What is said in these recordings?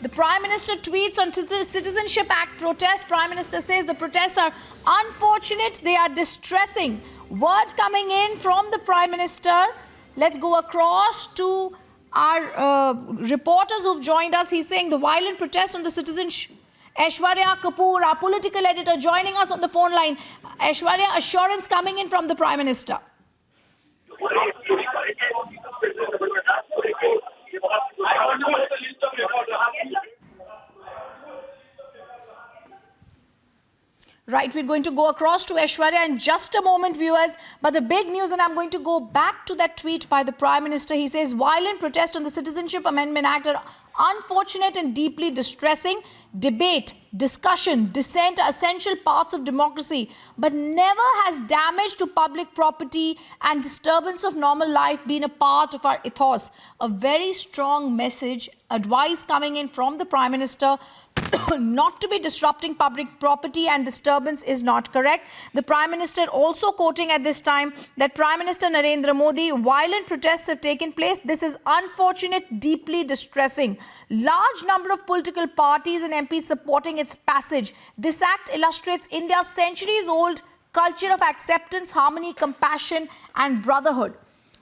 The Prime Minister tweets on the Citizenship Act protest. Prime Minister says the protests are unfortunate, they are distressing. Word coming in from the Prime Minister. Let's go across to our reporters who've joined us. He's saying the violent protest on the citizenship. Aishwarya Kapoor, our political editor, joining us on the phone line. Aishwarya, assurance coming in from the Prime Minister. Right, we're going to go across to Aishwarya in just a moment, viewers. But the big news, and I'm going to go back to that tweet by the Prime Minister. He says, violent protest on the Citizenship Amendment Act are unfortunate and deeply distressing. Debate, discussion, dissent are essential parts of democracy, but never has damage to public property and disturbance of normal life been a part of our ethos. A very strong message, advice coming in from the Prime Minister. Not to be disrupting public property and disturbance is not correct. The Prime Minister also quoting at this time that Prime Minister Narendra Modi, violent protests have taken place. This is unfortunate, deeply distressing. Large number of political parties and MPs supporting its passage. This act illustrates India's centuries-old culture of acceptance, harmony, compassion and brotherhood.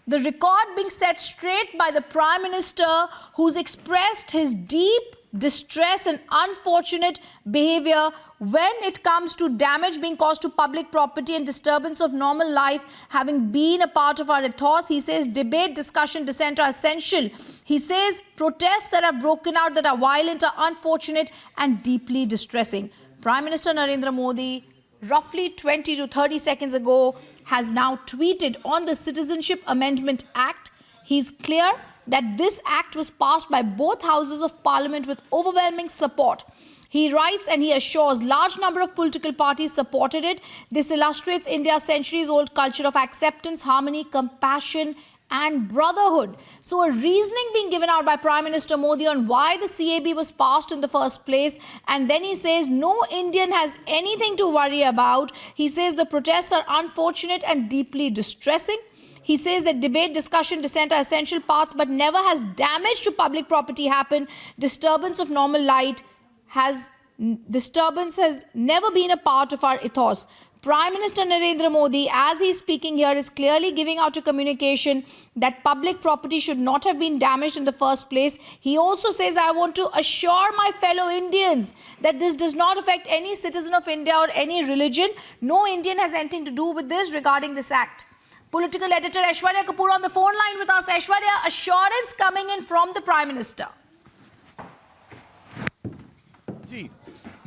The record being set straight by the Prime Minister, who's expressed his deep distress and unfortunate behavior when it comes to damage being caused to public property and disturbance of normal life having been a part of our ethos. He says debate, discussion, dissent are essential. He says protests that have broken out that are violent are unfortunate and deeply distressing. Prime Minister Narendra Modi, roughly 20 to 30 seconds ago, has now tweeted on the Citizenship Amendment Act. He's clear that this act was passed by both houses of parliament with overwhelming support. He writes and he assures large number of political parties supported it. This illustrates India's centuries-old culture of acceptance, harmony, compassion and brotherhood. So a reasoning being given out by Prime Minister Modi on why the CAB was passed in the first place. And then he says no Indian has anything to worry about. He says the protests are unfortunate and deeply distressing. He says that debate, discussion, dissent are essential parts, but never has damage to public property happened. Disturbance of normal light has never been a part of our ethos. Prime Minister Narendra Modi, as he's speaking here, is clearly giving out a communication that public property should not have been damaged in the first place. He also says, I want to assure my fellow Indians that this does not affect any citizen of India or any religion. No Indian has anything to do with this regarding this act. Political editor Aishwarya Kapoor on the phone line with us. Aishwarya, assurance coming in from the Prime Minister.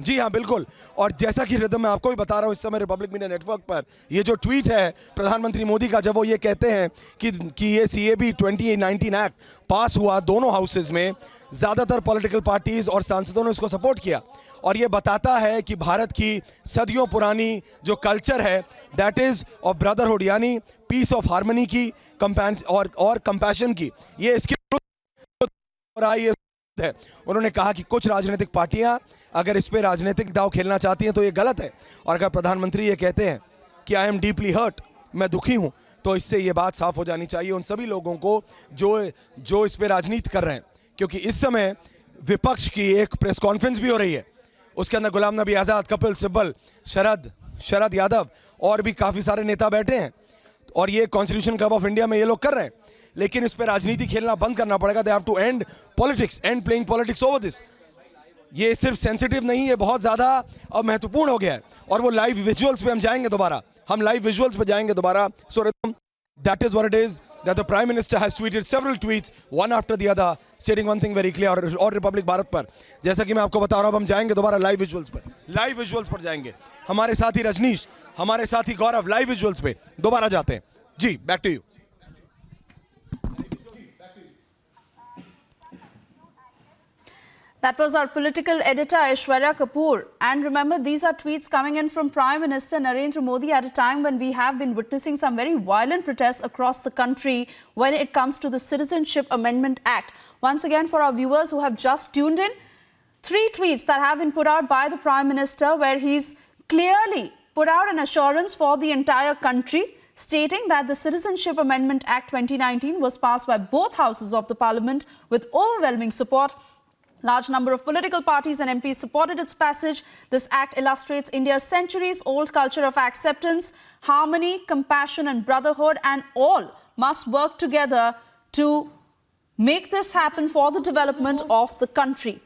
जी हाँ बिल्कुल। और जैसा कि rhythm मैं आपको भी बता रहा हूँ इस समय रिपब्लिक मीडिया नेटवर्क पर ये जो ट्वीट है प्रधानमंत्री मोदी का, जब वो ये कहते हैं कि ये CAB 2019 एक्ट पास हुआ दोनों हाउसेज में, ज़्यादातर पॉलिटिकल पार्टीज़ और सांसदों ने इसको सपोर्ट किया और ये बताता है कि भारत की सदियों पुरानी जो कल्चर है दैट इज़ ऑफ ब्रदरहुड, यानी पीस ऑफ हार्मनी की और कंपैशन की, ये इसकी है। उन्होंने कहा कि कुछ राजनीतिक पार्टियां अगर इस पे राजनीतिक दांव खेलना चाहती हैं तो ये गलत है, और अगर प्रधानमंत्री ये कहते हैं कि आई एम डीपली हर्ट, मैं दुखी हूं, तो इससे ये बात साफ हो जानी चाहिए उन सभी लोगों को जो इस पे राजनीति कर रहे हैं। क्योंकि इस समय विपक्ष की एक प्रेस कॉन्फ्रेंस भी हो रही है, उसके अंदर गुलाम नबी आज़ाद, कपिल सिब्बल, शरद यादव और भी काफ़ी सारे नेता बैठे हैं, और ये कॉन्स्टिट्यूशन क्लब ऑफ इंडिया में ये लोग कर रहे हैं। लेकिन इस पे राजनीति खेलना बंद करना पड़ेगा। They have to end politics, end playing politics over this. ये सिर्फ सेंसिटिव नहीं, ये बहुत ज़्यादा अब महत्वपूर्ण हो गया है। और वो लाइव विजुअल्स पे हम जाएंगे दोबारा, हम लाइव विजुअल्स पे जाएंगे दोबारा। So that is what it is that the prime minister has tweeted several tweets one after the other स्टेटिंग one thing very clear. और रिपब्लिक भारत पर जैसा कि मैं आपको बता रहा हूँ, हम जाएंगे दोबारा लाइव विजुअल्स पर जाएंगे। हमारे साथी रजनीश, हमारे साथी गौरव लाइव विजुअल्स पे दोबारा जाते हैं। जी, back to you. That was our political editor Aishwarya Kapoor. And remember, these are tweets coming in from Prime Minister Narendra Modi at a time when we have been witnessing some very violent protests across the country when it comes to the Citizenship Amendment Act. Once again, for our viewers who have just tuned in, 3 tweets that have been put out by the Prime Minister where he's clearly put out an assurance for the entire country, stating that the Citizenship Amendment Act 2019 was passed by both houses of the Parliament with overwhelming support. Large number of political parties and MPs supported its passage. This act illustrates India's centuries-old culture of acceptance, harmony, compassion and brotherhood, and all must work together to make this happen for the development of the country.